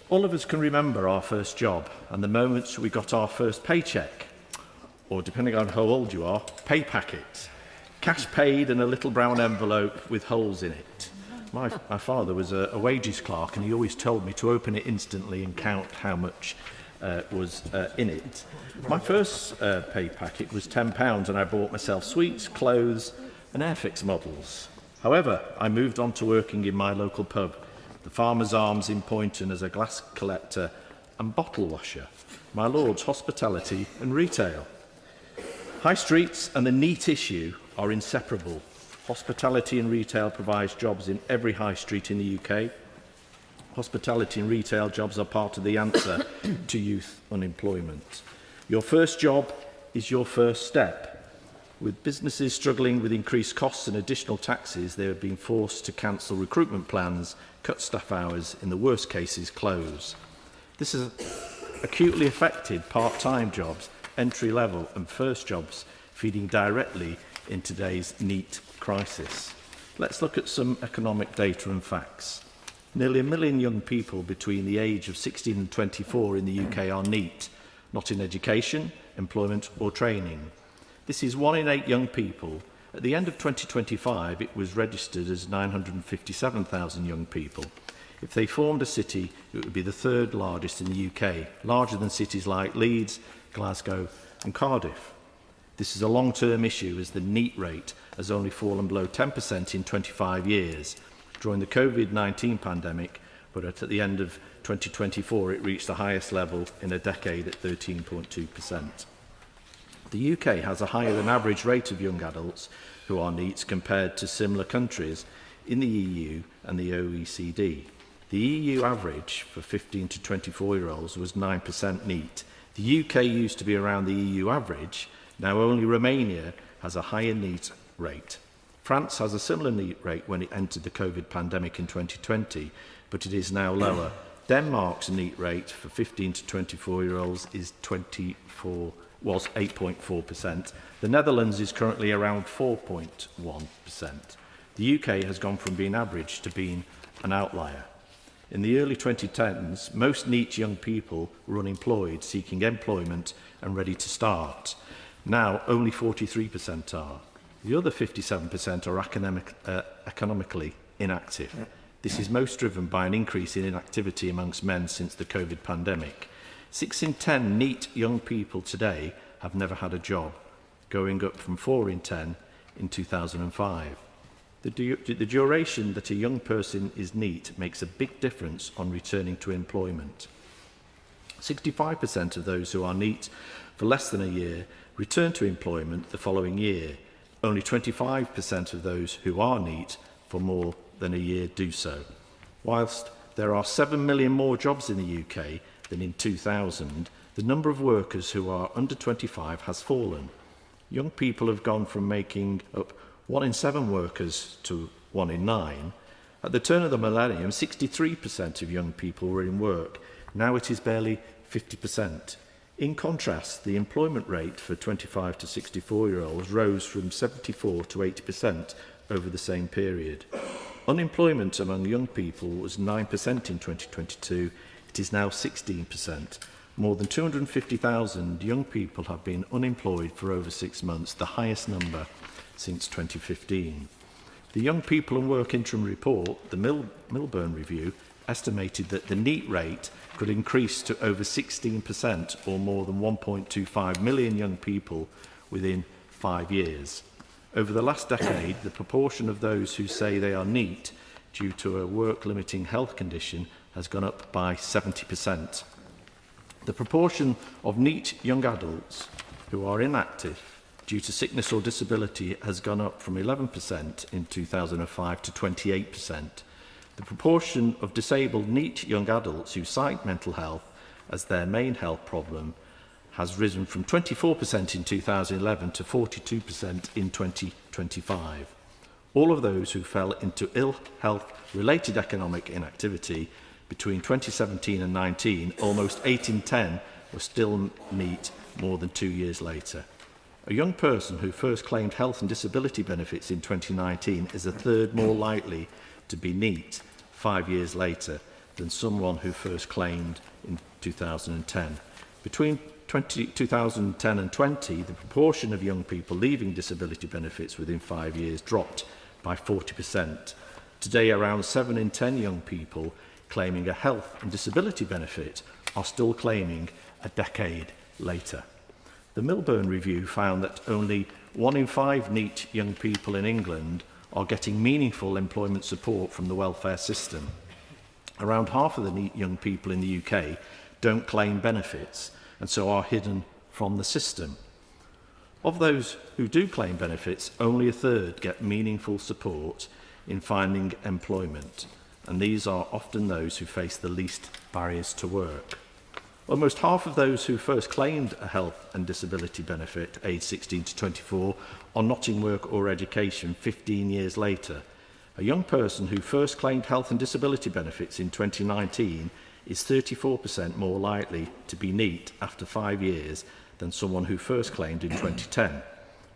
All of us can remember our first job and the moments we got our first paycheck, or depending on how old you are, pay packet. Cash paid in a little brown envelope with holes in it. My father was a wages clerk, and he always told me to open it instantly and count how much was in it. My first pay packet was £10, and I bought myself sweets, clothes and Airfix models. However, I moved on to working in my local pub, the Farmer's Arms in Poynton, as a glass collector and bottle washer. My Lord's hospitality and retail. High streets and the NEET issue are inseparable. Hospitality and retail provides jobs in every high street in the UK. Hospitality and retail jobs are part of the answer to youth unemployment. Your first job is your first step. With businesses struggling with increased costs and additional taxes, they have been forced to cancel recruitment plans, cut staff hours, in the worst cases close. This has acutely affected part-time jobs, entry-level and first jobs, feeding directly in today's NEET crisis. Let's look at some economic data and facts. Nearly 1 million young people between the age of 16 and 24 in the UK are NEET, not in education, employment or training. This is 1 in 8 young people. At the end of 2025, it was registered as 957,000 young people. If they formed a city, it would be the 3rd largest in the UK, larger than cities like Leeds, Glasgow and Cardiff. This is a long-term issue, as the NEET rate has only fallen below 10% in 25 years. During the COVID-19 pandemic, but at the end of 2024, it reached the highest level in a decade at 13.2%. The UK has a higher than average rate of young adults who are NEETs compared to similar countries in the EU and the OECD. The EU average for 15 to 24-year-olds was 9% NEET. The UK used to be around the EU average. Now only Romania has a higher NEET rate. France has a similar NEET rate when it entered the COVID pandemic in 2020, but it is now lower. Denmark's NEET rate for 15 to 24-year-olds is 8.4%. The Netherlands is currently around 4.1%. The UK has gone from being average to being an outlier. In the early 2010s, most NEET young people were unemployed, seeking employment and ready to start. Now, only 43% are. The other 57% are economically inactive. This is most driven by an increase in inactivity amongst men since the COVID pandemic. 6 in 10 NEET young people today have never had a job, going up from 4 in 10 in 2005. The duration that a young person is NEET makes a big difference on returning to employment. 65% of those who are NEET for less than a year return to employment the following year. Only 25% of those who are NEET for more than a year do so. Whilst there are 7 million more jobs in the UK than in 2000, the number of workers who are under 25 has fallen. Young people have gone from making up 1 in 7 workers to 1 in 9. At the turn of the millennium, 63% of young people were in work. Now it is barely 50%. In contrast, the employment rate for 25 to 64-year-olds rose from 74 to 80% over the same period. Unemployment among young people was 9% in 2022. It is now 16%. More than 250,000 young people have been unemployed for over 6 months, the highest number since 2015. The Young People and Work Interim Report, the Milburn Review, estimated that the NEET rate could increase to over 16%, or more than 1.25 million young people within 5 years. Over the last decade, the proportion of those who say they are NEET due to a work-limiting health condition has gone up by 70%. The proportion of NEET young adults who are inactive due to sickness or disability has gone up from 11% in 2005 to 28%. The proportion of disabled NEET young adults who cite mental health as their main health problem has risen from 24% in 2011 to 42% in 2025. All of those who fell into ill health-related economic inactivity between 2017 and 19, almost 8 in 10 were still NEET more than 2 years later. A young person who first claimed health and disability benefits in 2019 is a third more likely to be NEET 5 years later. than someone who first claimed in 2010. Between 2010 and 20, the proportion of young people leaving disability benefits within 5 years dropped by 40%. Today, around 7 in 10 young people claiming a health and disability benefit are still claiming a decade later. The Milburn Review found that only 1 in 5 NEET young people in England are getting meaningful employment support from the welfare system. Around half of the NEET young people in the UK don't claim benefits and so are hidden from the system. Of those who do claim benefits, only a third get meaningful support in finding employment, and these are often those who face the least barriers to work. Almost half of those who first claimed a health and disability benefit, aged 16 to 24, are not in work or education 15 years later. A young person who first claimed health and disability benefits in 2019 is 34% more likely to be NEET after 5 years than someone who first claimed in 2010.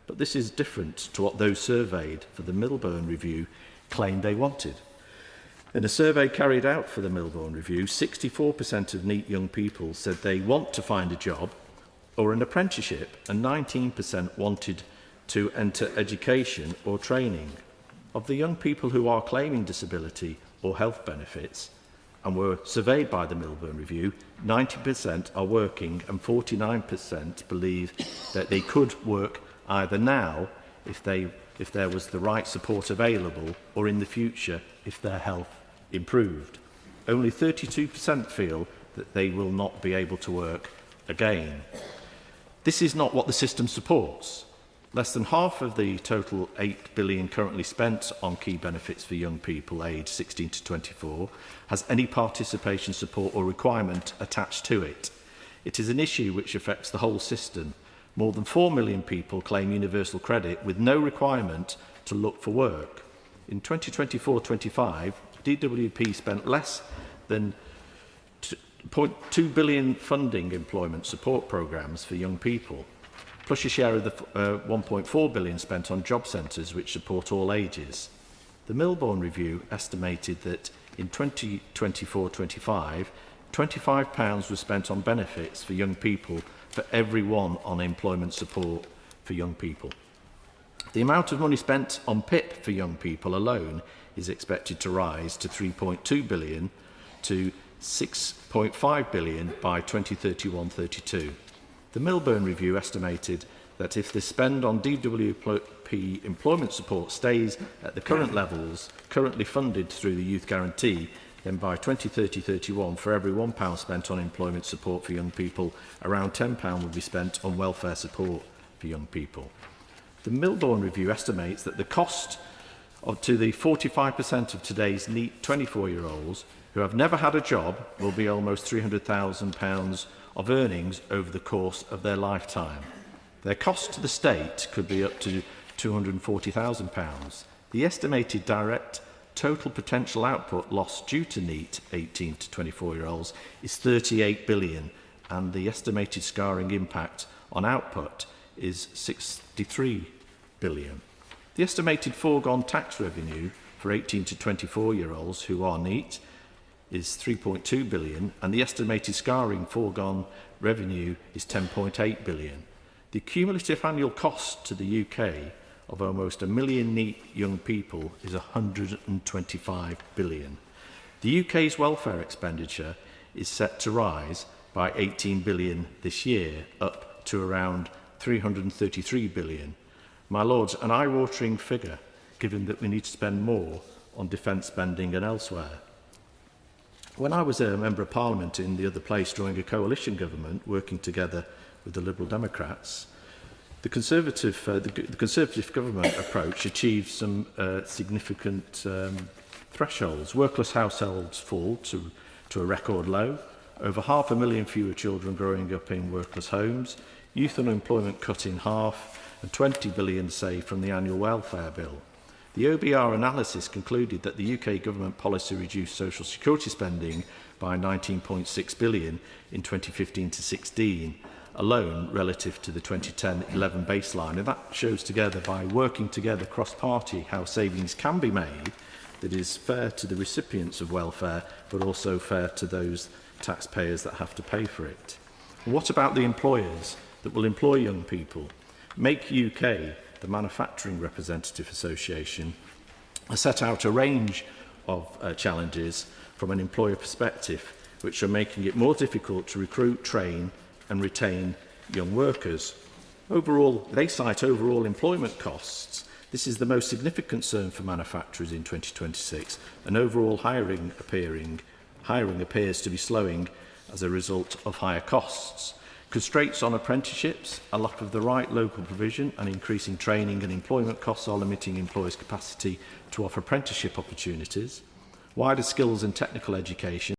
But this is different to what those surveyed for the Milburn Review claimed they wanted. In a survey carried out for the Milburn Review, 64% of NEET young people said they want to find a job or an apprenticeship, and 19% wanted to enter education or training. Of the young people who are claiming disability or health benefits and were surveyed by the Milburn Review, 90% are working and 49% believe that they could work either now if there was the right support available, or in the future if their health improved. Only 32% feel that they will not be able to work again. This is not what the system supports. Less than half of the total £8 billion currently spent on key benefits for young people aged 16 to 24 has any participation, support or requirement attached to it. It is an issue which affects the whole system. More than 4 million people claim universal credit with no requirement to look for work. In 2024-25, DWP spent less than £2 billion funding employment support programmes for young people, plus a share of the £1.4 billion spent on job centres which support all ages. The Milburn Review estimated that in 2024-25, £25 was spent on benefits for young people for every one on employment support for young people. The amount of money spent on PIP for young people alone is expected to rise to £3.2 billion to £6.5 billion by 2031-32. The Milburn Review estimated that if the spend on DWP employment support stays at the current levels currently funded through the Youth Guarantee, then by 2030-31, for every £1 spent on employment support for young people, around £10 would be spent on welfare support for young people. The Milburn Review estimates that the cost to the 45% of today's NEET 24-year-olds who have never had a job will be almost £300,000 of earnings over the course of their lifetime. Their cost to the state could be up to £240,000. The estimated direct total potential output loss due to NEET 18 to 24-year-olds is £38 billion, and the estimated scarring impact on output is £63 billion. The estimated foregone tax revenue for 18 to 24-year-olds who are NEET is £3.2 billion, and the estimated scarring foregone revenue is £10.8 billion. The cumulative annual cost to the UK of almost 1 million NEET young people is £125 billion. The UK's welfare expenditure is set to rise by £18 billion this year, up to around £333 billion. My Lords, an eye-watering figure, given that we need to spend more on defence spending and elsewhere. When I was a Member of Parliament in the other place during a coalition government working together with the Liberal Democrats, the Conservative government approach achieved some significant thresholds. Workless households fall to a record low, over 500,000 fewer children growing up in workless homes, youth unemployment cut in half, and £20 billion saved from the annual welfare bill. The OBR analysis concluded that the UK government policy reduced social security spending by £19.6 billion in 2015-16 alone relative to the 2010-11 baseline, and that shows together by working together cross-party how savings can be made that is fair to the recipients of welfare, but also fair to those taxpayers that have to pay for it. What about the employers that will employ young people? Make UK, the Manufacturing Representative Association, has set out a range of challenges from an employer perspective, which are making it more difficult to recruit, train and retain young workers. Overall, they cite overall employment costs. This is the most significant concern for manufacturers in 2026, and overall hiring appears to be slowing as a result of higher costs. Constraints on apprenticeships, a lack of the right local provision and increasing training and employment costs are limiting employers' capacity to offer apprenticeship opportunities. Wider skills and technical education